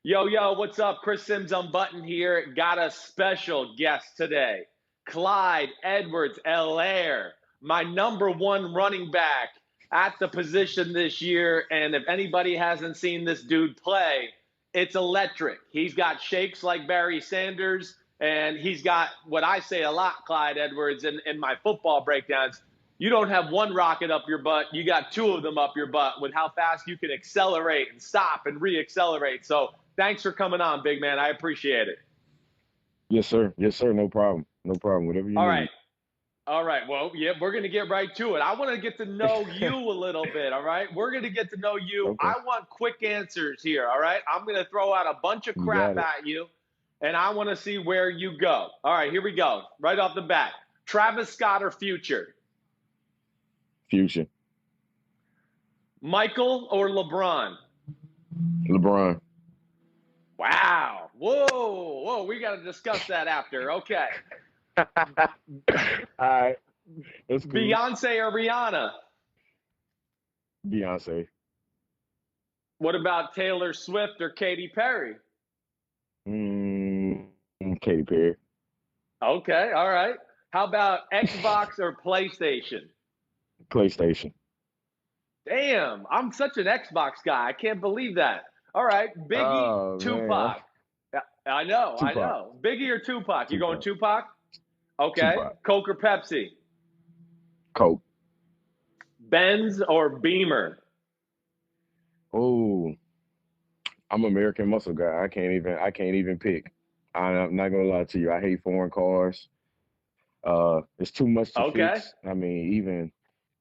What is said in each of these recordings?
Yo, yo, what's up? Chris Simms Unbuttoned here. Got a special guest today. Clyde Edwards-Helaire, my number one running back at the position this year. And if anybody hasn't seen this dude play, it's electric. He's got shakes like Barry Sanders, and he's got what I say a lot, Clyde Edwards, in my football breakdowns. You don't have one rocket up your butt, you got two of them up your butt with how fast you can accelerate and stop and re-accelerate. So thanks for coming on, big man. I appreciate it. Yes, sir. Yes, sir. No problem. No problem. Whatever you All right. need. All right. Well, yeah, we're going to get right to it. I want to get to know you a little bit. All right. We're going to get to know you. Okay. I want quick answers here. All right. I'm going to throw out a bunch of You crap got it. at you, and I want to see where you go. All right. Here we go. Right off the bat, Travis Scott or Future? Future. Michael or LeBron? LeBron. Wow. Whoa. Whoa. We got to discuss that after. Okay. All right. That's cool. Beyonce or Rihanna? Beyonce. What about Taylor Swift or Katy Perry? Katy Perry. Okay. All right. How about Xbox or PlayStation? PlayStation. Damn. I'm such an Xbox guy. I can't believe that. All right. Biggie, Oh, Tupac. man. Yeah, I know. I Tupac. know. Biggie or Tupac? You going Tupac. Tupac? Okay. Tupac. Coke or Pepsi? Coke. Benz or Beamer? Oh, I'm American muscle guy. I can't even pick. I'm not gonna lie to you. I hate foreign cars. It's too much to Okay. fix.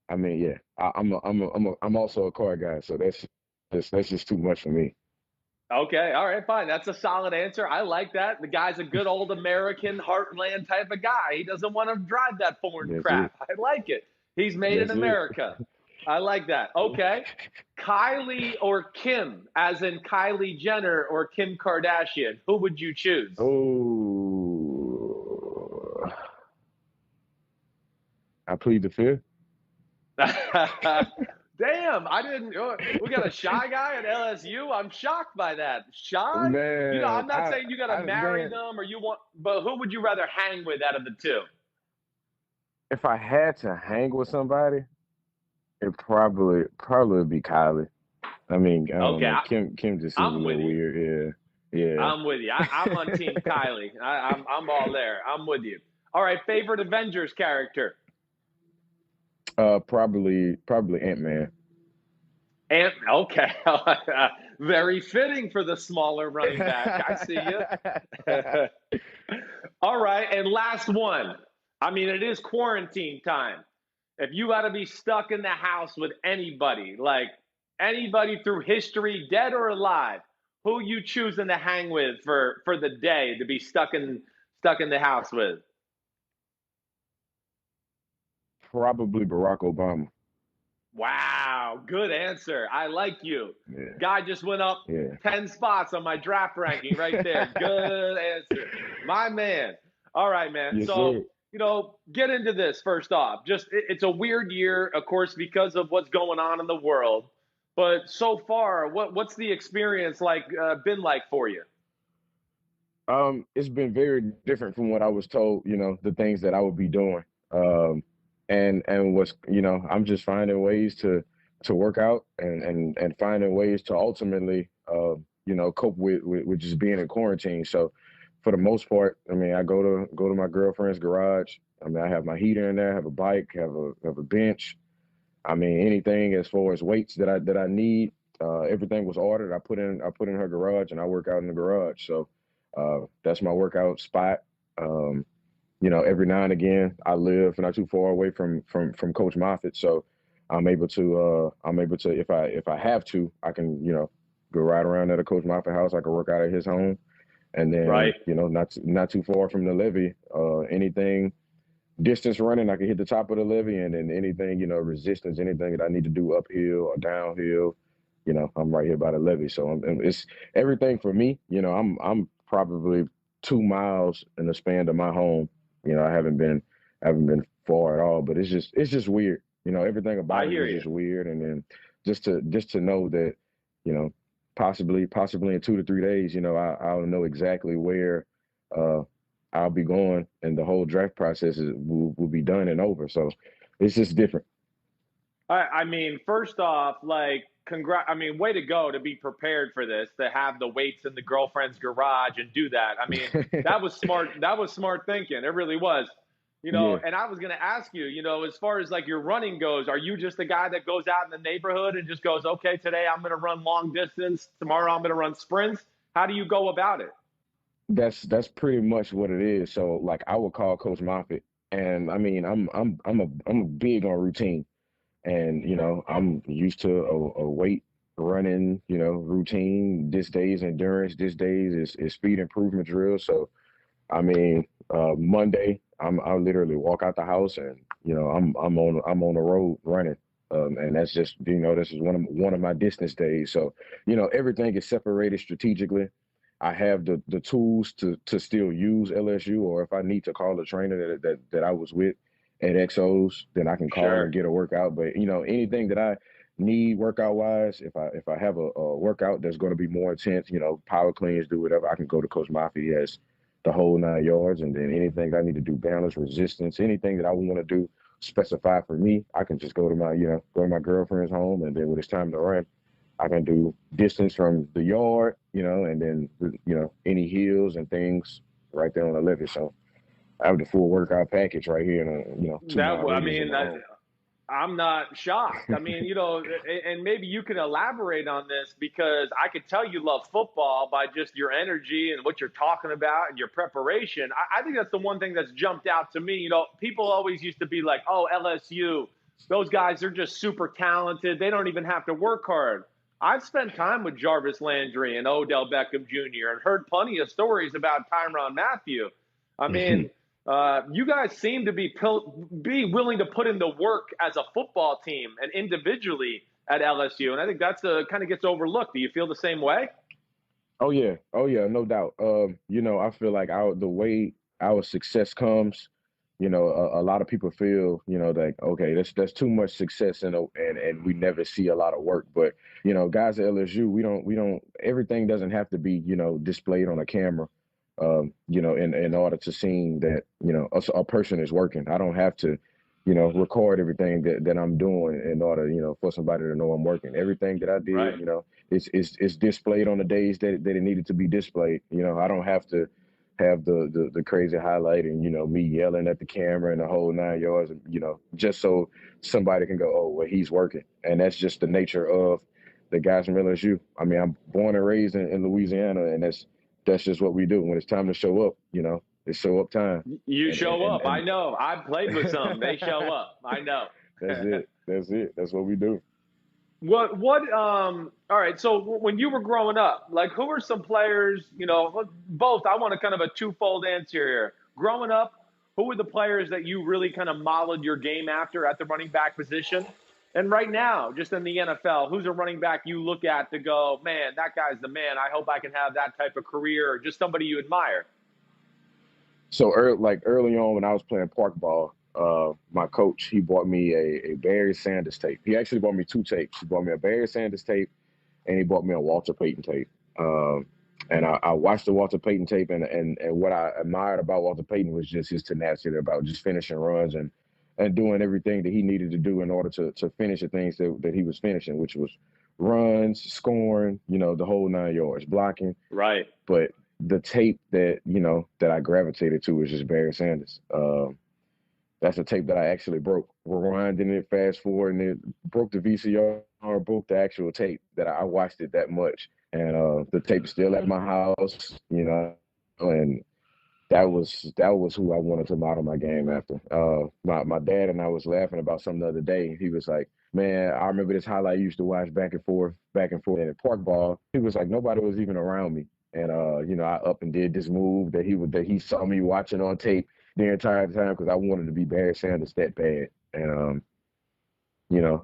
Yeah. I'm also a car guy, so that's just too much for me. Okay. All right. Fine. That's a solid answer. I like that. The guy's a good old American heartland type of guy. He doesn't want to drive that foreign That's it. crap. I like it. He's made in That's it. America. I like that. Okay. Kylie or Kim, as in Kylie Jenner or Kim Kardashian? Who would you choose? Oh, I plead the fifth. Damn, I didn't. We got a shy guy at LSU. I'm shocked by that. Shy? Man, I'm not saying you got to marry them or you want, but who would you rather hang with out of the two? if I had to hang with somebody, it probably would be Kylie. I mean, I don't Okay, know. Kim just seems a I'm with little you. weird. Yeah, yeah. I'm with you. I'm on Team Kylie. I'm all there. I'm with you. All right, favorite Avengers character? Probably Ant-Man. And okay, very fitting for the smaller running back. I see you. All right, and last one. I mean, it is quarantine time. If you got to be stuck in the house with anybody, like anybody through history, dead or alive, who you choosing to hang with for the day to be stuck in the house with? Probably Barack Obama. Wow, good answer. I like you. Yeah, Guy just went up yeah. 10 spots on my draft ranking right there. Good answer. My man. All right, man. Yes, So, sir. get into this first off. Just it's a weird year, of course, because of what's going on in the world. But so far, what's the experience been like for you? It's been very different from what I was told, the things that I would be doing. Um, and I'm just finding ways to work out and finding ways to ultimately, cope with just being in quarantine. So for the most part, I mean, I go to my girlfriend's garage. I mean, I have my heater in there, have a bike, have a bench. I mean, anything as far as weights that I need, everything was ordered. I put in her garage and I work out in the garage. So that's my workout spot. Um, every now and again, I live not too far away from Coach Moffitt, so I'm able to if I have to, I can go right around at a Coach Moffitt house. I can work out at his home, and then Right. not too far from the levee. Anything distance running, I can hit the top of the levee, and then anything resistance, anything that I need to do uphill or downhill, I'm right here by the levee. So it's everything for me. I'm probably 2 miles in the span of my home. I haven't been far at all, but it's just weird. Everything I about it hear is you. just weird. And then just to know that, you know, possibly in 2 to 3 days, I'll know exactly where uh, I'll be going, and the whole draft process will be done and over. So it's just different. I mean, first off, like, I mean, way to go to be prepared for this, to have the weights in the girlfriend's garage and do that. I mean, that was smart. That was smart thinking. It really was. Yeah. And I was going to ask you, as far as like your running goes, are you just a guy that goes out in the neighborhood and just goes, okay, today I'm going to run long distance, tomorrow I'm going to run sprints? How do you go about it? That's pretty much what it is. So like I would call Coach Moffitt, and I mean I'm a big on routine, and I'm used to a weight running routine. This day's endurance, this day's is speed improvement drill. So I mean Monday I literally walk out the house, and I'm on the road running. And that's just this is one of my distance days. So everything is separated strategically. I have the tools to still use LSU, or if I need to call a trainer that I was with at XOs, then I can call and Sure. get a workout. But anything that I need workout wise, if I have a workout that's going to be more intense, power cleans, do whatever, I can go to Coach Mafia. He has the whole 9 yards, and then anything that I need to do, balance, resistance, anything that I want to do specify for me, I can just go to my girlfriend's home, and then when it's time to run, I can do distance from the yard, and then any hills and things right there on the levee. So I have the full workout package right here in a 2 mile I radius of mean, my home. I'm not shocked. I mean, and maybe you can elaborate on this, because I could tell you love football by just your energy and what you're talking about and your preparation. I think that's the one thing that's jumped out to me. People always used to be like, oh, LSU, those guys are just super talented. They don't even have to work hard. I've spent time with Jarvis Landry and Odell Beckham Jr. and heard plenty of stories about Tyrann Mathieu. I mean, you guys seem to be willing to put in the work as a football team and individually at LSU, and I think that's kind of gets overlooked. Do you feel the same way? Oh yeah, no doubt. I feel like the way our success comes, a lot of people feel, that okay, that's too much success, and we never see a lot of work. But guys at LSU, we don't everything doesn't have to be displayed on a camera, in order to see that a person is working. I don't have to record everything that I'm doing in order for somebody to know I'm working. Everything that I did, Right. it's displayed on the days that it needed to be displayed. I don't have to have the crazy highlight and me yelling at the camera and the whole 9 yards, just so somebody can go, oh well, he's working. And that's just the nature of the guys from LSU. I mean, I'm born and raised in Louisiana, and that's just what we do. When it's time to show up, it's show up time. You and and show and, up. I and know. I've played with some. They show up. I know. that's what we do. All right, so when you were growing up, like, who were some players, both, I want a kind of a twofold answer here. Growing up, who were the players that you really kind of modeled your game after at the running back position? And right now, just in the NFL, who's a running back you look at to go, man, that guy's the man. I hope I can have that type of career, or just somebody you admire? So early on when I was playing park ball, my coach, he bought me a Barry Sanders tape. He actually bought me two tapes. He bought me a Barry Sanders tape, and he bought me a Walter Payton tape. And I watched the Walter Payton tape, and what I admired about Walter Payton was just his tenacity about just finishing runs and doing everything that he needed to do in order to finish the things that he was finishing, which was runs, scoring, the whole 9 yards, blocking. Right. But the tape that I gravitated to was just Barry Sanders. That's a tape that I actually broke, rewinding it, fast forward, and it broke the VCR, broke the actual tape that I watched it that much. And the tape is still at my house, and that was who I wanted to model my game after. My dad and I was laughing about something the other day. He was like, "Man, I remember this highlight you used to watch back and forth, and at park ball." He was like, "Nobody was even around me." And I up and did this move that he saw me watching on tape the entire time because I wanted to be Barry Sanders that bad. And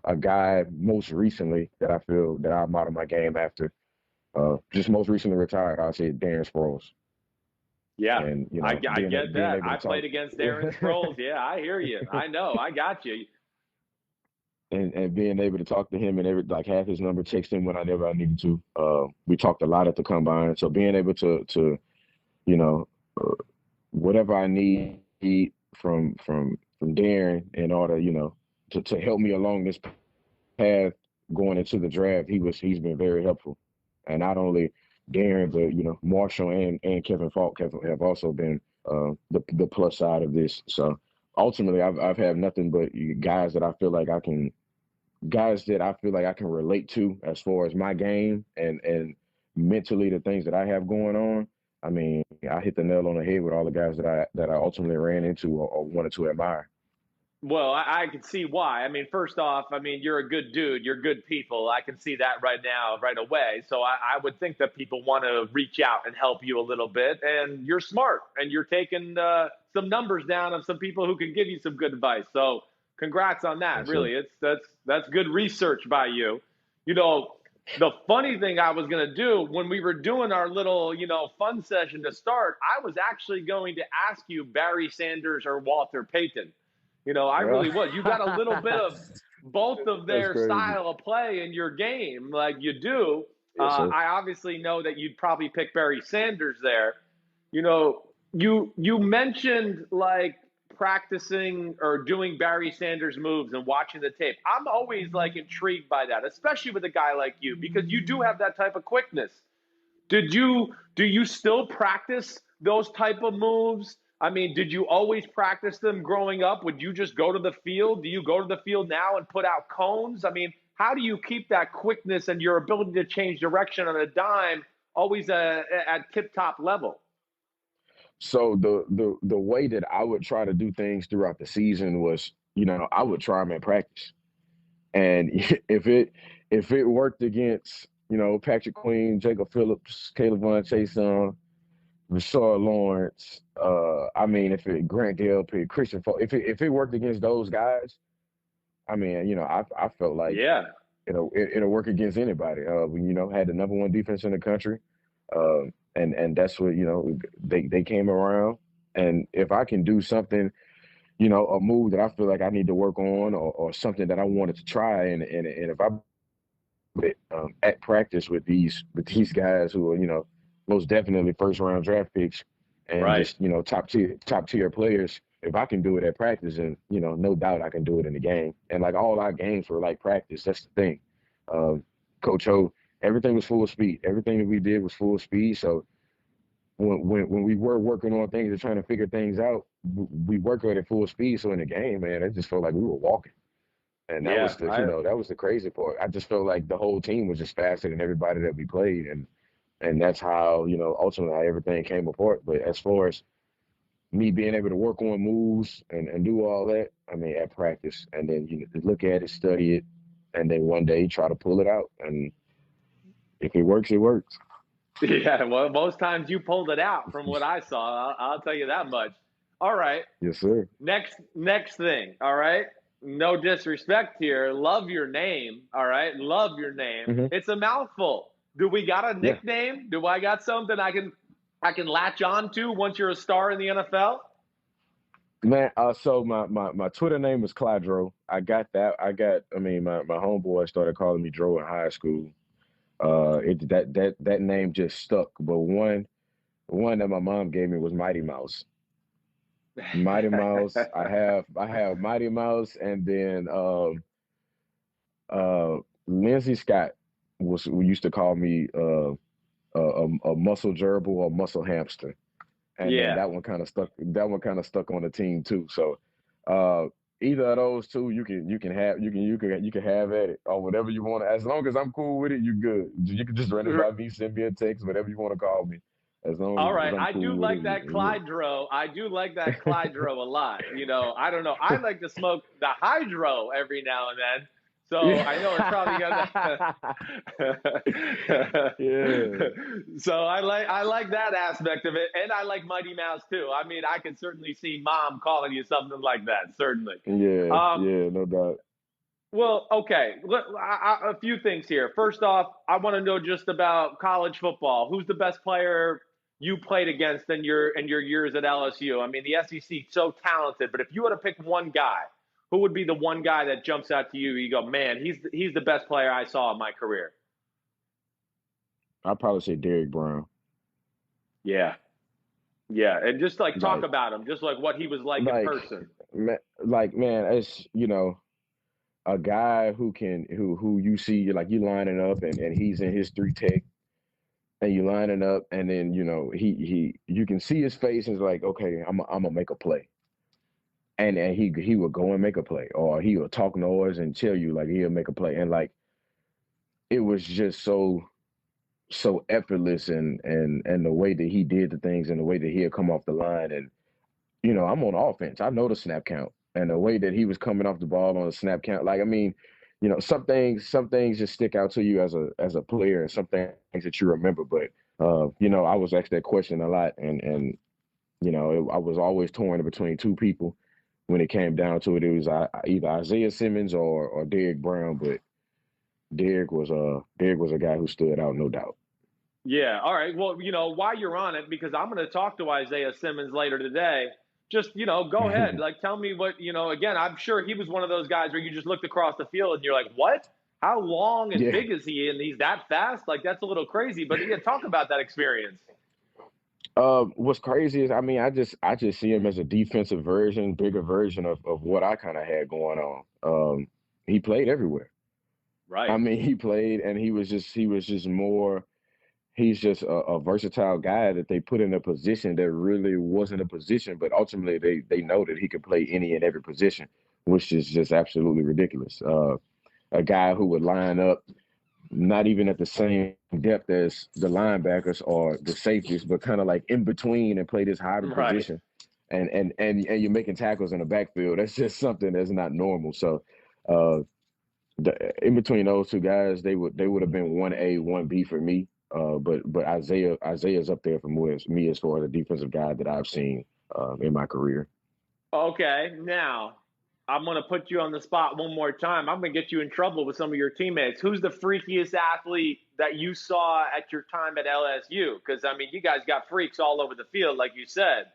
a guy most recently that I feel that I model my game after, just most recently retired, I'll say Darren Sproles. Yeah, And I get being that. able to I talk. played against Darren Sproles. Yeah, I hear you. I know. I got you. and being able to talk to him and have his number, text him whenever I needed to. We talked a lot at the combine, so being able to you know uh, whatever I need from Darren in order to help me along this path going into the draft, he's been very helpful, and not only Darren, but Marshall and Kevin Falk have also been the plus side of this. So ultimately, I've had nothing but guys that I feel like I can relate to as far as my game and mentally the things that I have going on. I mean, I hit the nail on the head with all the guys that I ultimately ran into or wanted to admire. Well, I can see why. I mean, first off, I mean, you're a good dude. You're good people. I can see that right now, right away. So I would think that people want to reach out and help you a little bit. And you're smart, and you're taking some numbers down of some people who can give you some good advice. So congrats on that. Yes, sir. Really, that's good research by you. You know, the funny thing I was going to do when we were doing our little, fun session to start, I was actually going to ask you Barry Sanders or Walter Payton. I really was. You got a little bit of both of That's their crazy. style of play in your game, like you do. Yes, sir. I obviously know that you'd probably pick Barry Sanders there. You mentioned like practicing or doing Barry Sanders moves and watching the tape. I'm always like intrigued by that, especially with a guy like you, because you do have that type of quickness. Do you still practice those type of moves? I mean, did you always practice them growing up? Would you just go to the field? Do you go to the field now and put out cones? I mean, how do you keep that quickness and your ability to change direction on a dime always at tip-top level? So the way that I would try to do things throughout the season was, I would try them in practice, and if it worked against, Patrick Queen, Jacob Phillips, Caleb Von Chason, Rashard Lawrence, I mean, Grant Delpit, Christian Folk, if it worked against those guys, I mean, I felt like Yeah. it'll work against anybody. We had the number one defense in the country, and that's what they came around. And if I can do something, a move that I feel like I need to work on, or something that I wanted to try, and if I at practice with these guys who are most definitely first round draft picks and Right. just top tier players. If I can do it at practice, and no doubt I can do it in the game. And like all our games were like practice. That's the thing. Um, Coach Ho, everything was full speed. Everything that we did was full speed. So when we were working on things and trying to figure things out, we worked at full speed. So in the game, man, it just felt like we were walking. And that Yeah. was the crazy part. I just felt like the whole team was just faster than everybody that we played, and that's how ultimately how everything came apart. But as far as me being able to work on moves and do all that, I mean, at practice, and then look at it, study it, and then one day try to pull it out. And if it works, it works. Yeah, well, most times you pulled it out from what I saw. I'll tell you that much. All right. Yes, sir. Next thing. All right. No disrespect here. Love your name. All right. Love your name. Hmm. It's a mouthful. Do we got a Yeah, nickname? Do I got something I can latch on to once you're a star in the NFL? man. So my Twitter name was Clydro. I got that. I mean, my homeboy started calling me Dro in high school. That name just stuck. But one that my mom gave me was Mighty Mouse. Mighty Mouse. I have Mighty Mouse, and then Lindsey Scott used to call me a muscle gerbil or muscle hamster, and then Yeah. that one kind of stuck. That one kind of stuck on the team too. So uh, either of those two, you can have at it or whatever you want. As long as I'm cool with it, you good. You can just run it by me, send me a text, whatever you want to call me. As long All as right, I'm I do cool with it, like that Clydro. I do like that Clydro a lot. I don't know. I like to smoke the hydro every now and then. So I know it's probably gonna. yeah. Yeah. So I like that aspect of it, and I like Mighty Mouse too. I mean, I can certainly see Mom calling you something like that. Certainly. Yeah, Um, yeah, no doubt. well, okay. A few things here. First off, I want to know just about college football. Who's the best player you played against in your years at LSU? I mean, the SEC so talented, but if you had to pick one guy, who would be the one guy that jumps out to you? You go, man, he's the best player I saw in my career. I'd probably say Derrick Brown. Yeah. Yeah. And just like talk about him, just like what he was like in person. Man, it's, a guy who you see, you lining up and he's in his 3 tech and you lining up and then, you can see his face and it's like, okay, I'm gonna make a play. And he will go and make a play, or he will talk noise and tell you like he'll make a play. And like it was just so effortless and the way that he did the things and the way that he'll come off the line. And I'm on offense. I know the snap count and the way that he was coming off the ball on the snap count. Like, I mean, some things just stick out to you as a player, and some things that you remember. But I was asked that question a lot, and I was always torn between two people. When it came down to it, it was either Isaiah Simmons or Derrick Brown. But Derrick was a guy who stood out, no doubt. Yeah. All right. Well, while you're on it, because I'm going to talk to Isaiah Simmons later today, just, go ahead. Like, tell me what, again, I'm sure he was one of those guys where you just looked across the field and you're like, what? How long and big is he? And he's that fast? Like, that's a little crazy. But yeah, talk about that experience. What's crazy is, I mean, I just see him as a defensive version, bigger version of what I kind of had going on. He played everywhere. Right. I mean, he played, and he's just a versatile guy that they put in a position that really wasn't a position, but ultimately they know that he could play any and every position, which is just absolutely ridiculous. A guy who would line up not even at the same depth as the linebackers or the safeties, but kind of like in between and play this hybrid position. And you're making tackles in the backfield. That's just something that's not normal. So in between those two guys, they would have been 1A, 1B for me. But Isaiah's up there for me as far as a defensive guy that I've seen in my career. Okay, now I'm going to put you on the spot one more time. I'm going to get you in trouble with some of your teammates. Who's the freakiest athlete that you saw at your time at LSU? Because, I mean, you guys got freaks all over the field, like you said.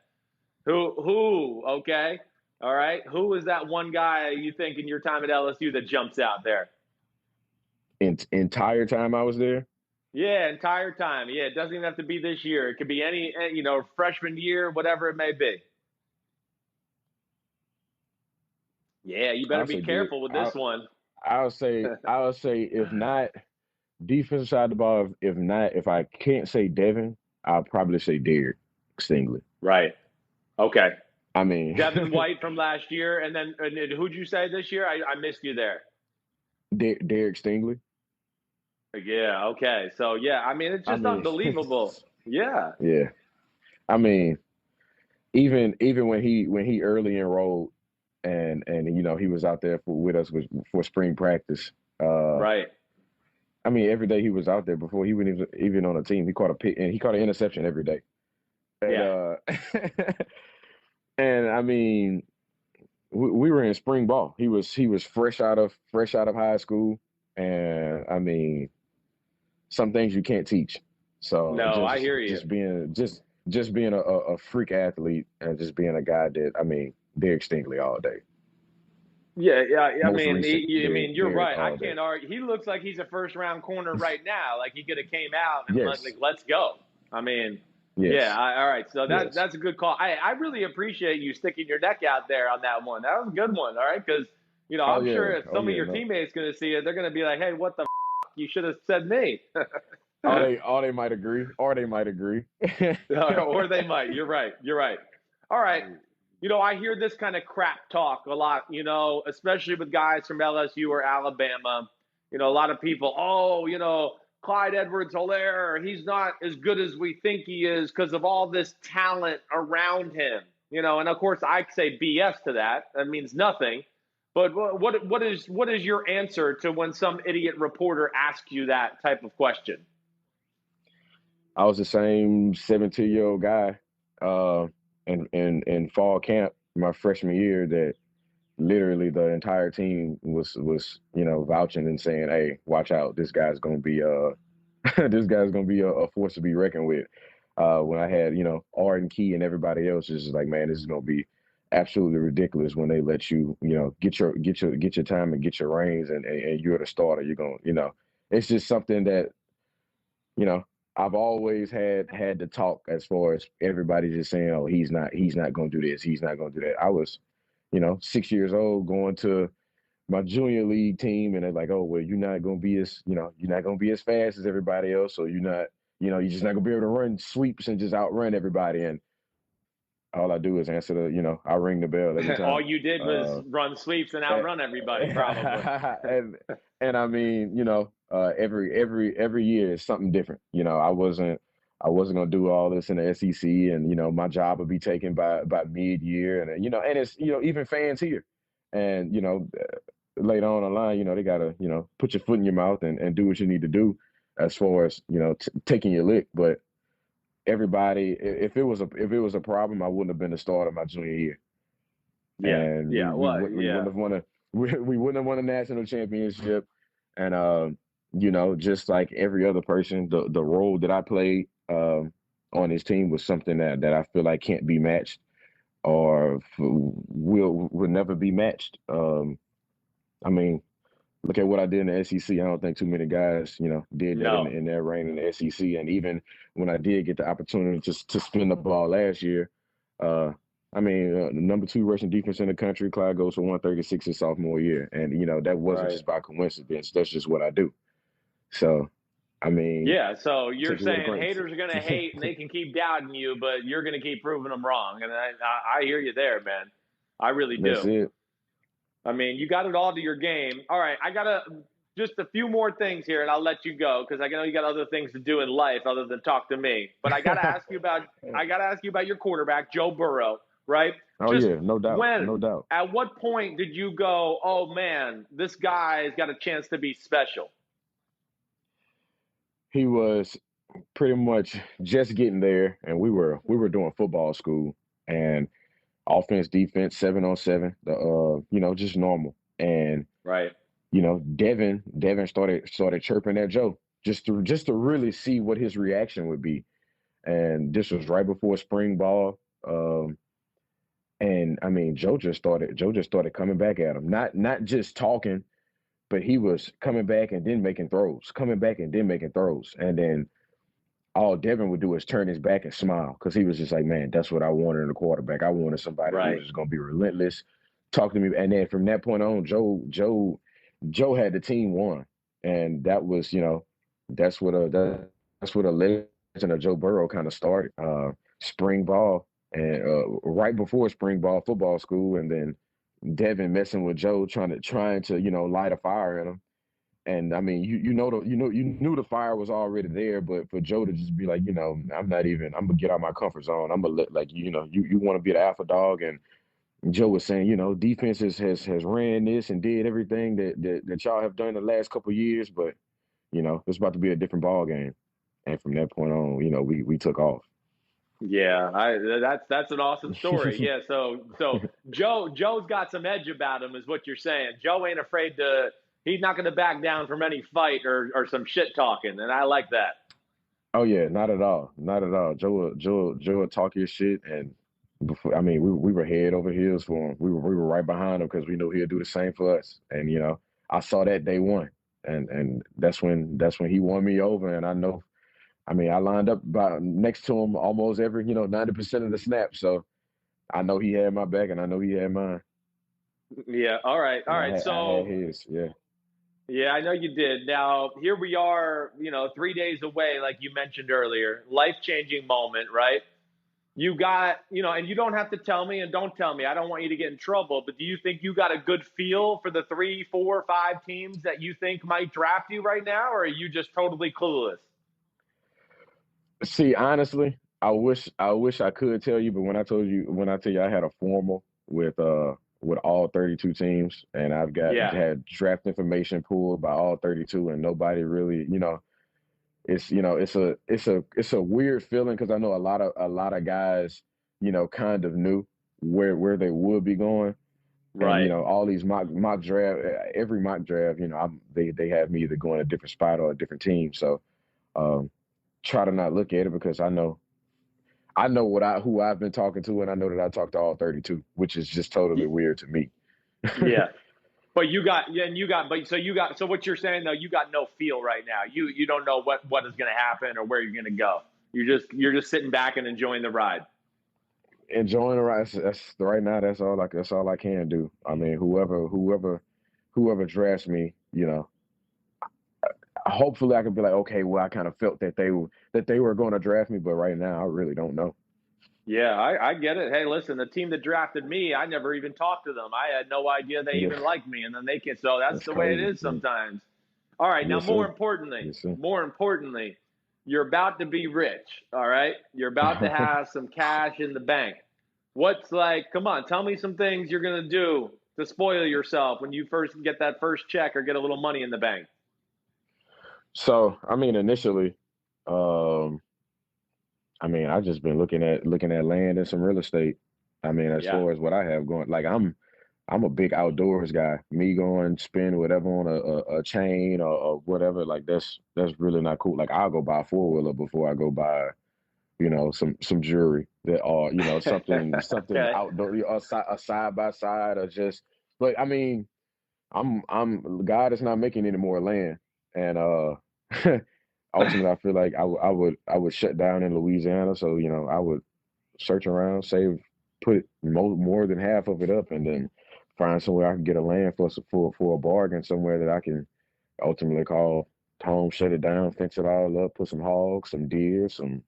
Who? Okay. All right. Who is that one guy you think in your time at LSU that jumps out there? Entire time I was there? Yeah, entire time. Yeah, it doesn't even have to be this year. It could be any, freshman year, whatever it may be. Yeah, you better be careful with this one. I'll say if not defensive side of the ball, if I can't say Devin, I'll probably say Derek Stingley. Right. Okay. I mean Devin White from last year, and then who'd you say this year? I missed you there. Derek Stingley. Yeah. Okay. So yeah, I mean it's just unbelievable. Yeah. Yeah. I mean, even when he early enrolled. And he was out there with us for spring practice. Right. I mean, every day he was out there before he went even on a team. He caught a pick and he caught an interception every day. And, yeah. And I mean, we were in spring ball. He was fresh out of high school, and I mean, some things you can't teach. So no, I hear you. Just being a freak athlete and just being a guy that, I mean, Derek Stingley all day. Yeah. I mean, you're right. I can't argue. He looks like he's a first-round corner right now. Like he could have came out and like, let's go. I mean, yeah. All right. So that's a good call. I really appreciate you sticking your neck out there on that one. That was a good one. All right, because I'm sure if some of your teammates going to see it, they're going to be like, hey, what the you should have said me. Or they might agree. Or they might. You're right. All right. I hear this kind of crap talk a lot, especially with guys from LSU or Alabama. A lot of people, Clyde Edwards-Helaire, he's not as good as we think he is because of all this talent around him. And of course I say BS to that. That means nothing. But what is your answer to when some idiot reporter asks you that type of question? I was the same 17-year-old guy in fall camp my freshman year that literally the entire team was vouching and saying, hey, watch out, this guy's gonna be a force to be reckoned with. When I had Arden Key and everybody else is like, man, this is gonna be absolutely ridiculous when they let you, get your time and get your reins, and you're the starter. You're going, it's just something that, you know, I've always had to talk as far as everybody just saying, oh, he's not going to do this, he's not going to do that. I was, 6 years old going to my junior league team, and they're like, oh, well, you're not going to be as fast as everybody else, so you're just not going to be able to run sweeps and just outrun everybody. And all I do is answer I ring the bell every All time. you did was run sweeps and And, outrun everybody, probably. and I mean, every year is something different. I wasn't gonna do all this in the SEC, and my job would be taken by mid-year, and and it's even fans here, and later on the line, they gotta put your foot in your mouth and do what you need to do as far as taking your lick. But everybody, if it was a problem, I wouldn't have been the starter my junior year, Yeah, and we yeah, we well, wouldn't we yeah. wouldn't have won a we wouldn't have won a national championship. And just like every other person, the role that I played on this team was something that I feel like can't be matched, or will never be matched. I mean, look at what I did in the SEC. I don't think too many guys, did that in No, in their reign in the SEC. And even when I did get the opportunity to spin the ball last year, uh, the number two rushing defense in the country, Clyde goes for 136 his sophomore year, and that wasn't right. just by coincidence. That's just what I do. So, I mean, Yeah, so you're take it with a saying grain. haters are going to hate and they can keep doubting you, but you're going to keep proving them wrong. And I hear you there, man. I really That's do. it. I mean, you got it all to your game. All right, I got just a few more things here, and I'll let you go because I know you got other things to do in life other than talk to me. But I got to ask you about your quarterback, Joe Burrow. Right? Oh Just yeah, no doubt, no when, doubt. at what point did you go, oh man, this guy's got a chance to be special? He was pretty much just getting there, and we were doing football school, and offense, defense, 7-on-7, just normal. And Right. Devin started chirping at Joe just to really see what his reaction would be. And this was right before spring ball. And I mean, Joe just started coming back at him. Not just talking, but he was coming back and then making throws, coming back and then making throws. And then all Devin would do is turn his back and smile, because he was just like, man, that's what I wanted in a quarterback. I wanted somebody who was Right. just gonna be relentless, talk to me. And then from that point on, Joe had the team won. And that was, that's what a legend of Joe Burrow kind of started. Spring ball, and right before spring ball football school, and then Devin messing with Joe, trying to light a fire in him. And I mean, you knew the fire was already there, but for Joe to just be like, I'm gonna get out my comfort zone. I'm gonna let, like, you want to be the alpha dog. And Joe was saying, defense has ran this and did everything that y'all have done the last couple of years, but it's about to be a different ball game. And from that point on, we took off. Yeah, that's an awesome story. Yeah, so Joe's got some edge about him, is what you're saying. Joe ain't afraid to. He's not going to back down from any fight or some shit talking, and I like that. Oh yeah, not at all, not at all. Joe would talk his shit, and before, I mean, we were head over heels for him. We were right behind him because we knew he'd do the same for us. And I saw that day one, and that's when he won me over. And I know, I mean, I lined up next to him almost every 90% of the snaps, so I know he had my back, and I know he had mine, Yeah. All right. All and right. I had So his. Yeah. yeah, I know you did. Now here we are. 3 days away, like you mentioned earlier. Life changing moment, right? You got, and you don't have to tell me, and don't tell me. I don't want you to get in trouble. But do you think you got a good feel for the 3, 4, 5 teams that you think might draft you right now, or are you just totally clueless? See, honestly, I wish I could tell you, but when I tell you I had a formal with all 32 teams, and I've Yeah. had draft information pulled by all 32, and nobody really, it's a weird feeling, because I know a lot of guys, kind of knew where they would be going. And Right. all these mock draft, every mock draft, they have me either going a different spot or a different team. So, um, try to not look at it, because I know who I've been talking to, and I know that I talked to all 32, which is just totally weird to me. Yeah. But so what you're saying though, you got no feel right now. You don't know what is going to happen or where you're going to go. You're just sitting back and enjoying the ride. Enjoying the ride. That's right now. That's all I can do. I mean, whoever drafts me, hopefully I can be like, okay, well, I kind of felt that they were going to draft me, but right now I really don't know. Yeah, I get it. Hey, listen, the team that drafted me, I never even talked to them. I had no idea they even liked me, and then they can. So that's the way it is sometimes. All right, now Yes, more sir. importantly, you're about to be rich. All right, you're about to have some cash in the bank. Come on, tell me some things you're gonna do to spoil yourself when you first get that first check or get a little money in the bank. So, I mean, initially, I've just been looking at land and some real estate. I mean, as Yeah. far as what I have going, like I'm a big outdoors guy. Me going spend whatever on a chain or whatever, like that's really not cool. Like I'll go buy a 4-wheeler before I go buy, some jewelry that or something Okay. outdoor, a side by side or just. But I mean, God is not making any more land, and ultimately I feel like I would shut down in Louisiana. So I would search around, save, put more than half of it up, and then find somewhere I can get a land for a bargain somewhere that I can ultimately call home, shut it down, fence it all up, put some hogs, some deer, some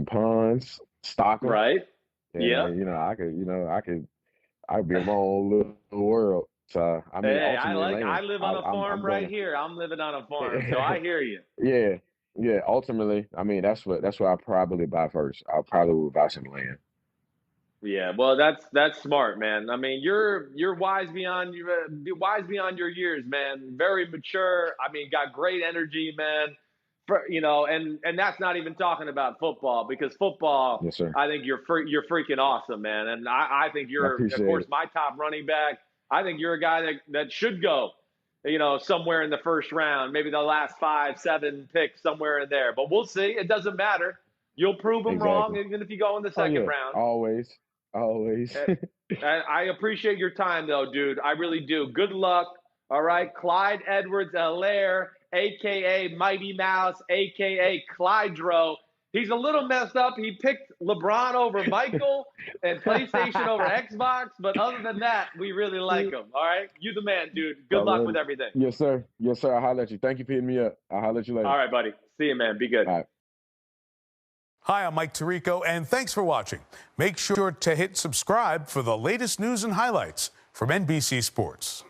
ponds, stock them, Right. Yeah. and I'd be in my own little world. So I mean, Hey, ultimately, I land. live on a I'm farm right gonna. here. I'm living on a farm, so I hear you. Yeah, yeah. Ultimately, I mean, that's what I'll probably buy first. I'll probably buy some land. Yeah, well, that's smart, man. I mean, you're wise beyond your years, man. Very mature. I mean, got great energy, man. And that's not even talking about football because football, Yes, sir. I think you're freaking awesome, man. And I think I you're, of appreciate course, it. my top running back. I think you're a guy that should go, somewhere in the first round, maybe the last 5, 7 picks somewhere in there. But we'll see. It doesn't matter. You'll prove them wrong, Exactly. even if you go in the Oh second yeah, round. always, always. I appreciate your time, though, dude. I really do. Good luck. All right. Clyde Edwards-Helaire, a.k.a. Mighty Mouse, a.k.a. Clydro. He's a little messed up. He picked LeBron over Michael and PlayStation over Xbox. But other than that, we really like him. All right. You the man, dude. Good luck with Already. everything. Yes, sir. Yes, sir. I'll holler at you. Thank you for hitting me up. I'll holler at you later. All right, buddy. See you, man. Be good. All right. Hi, I'm Mike Tirico, and thanks for watching. Make sure to hit subscribe for the latest news and highlights from NBC Sports.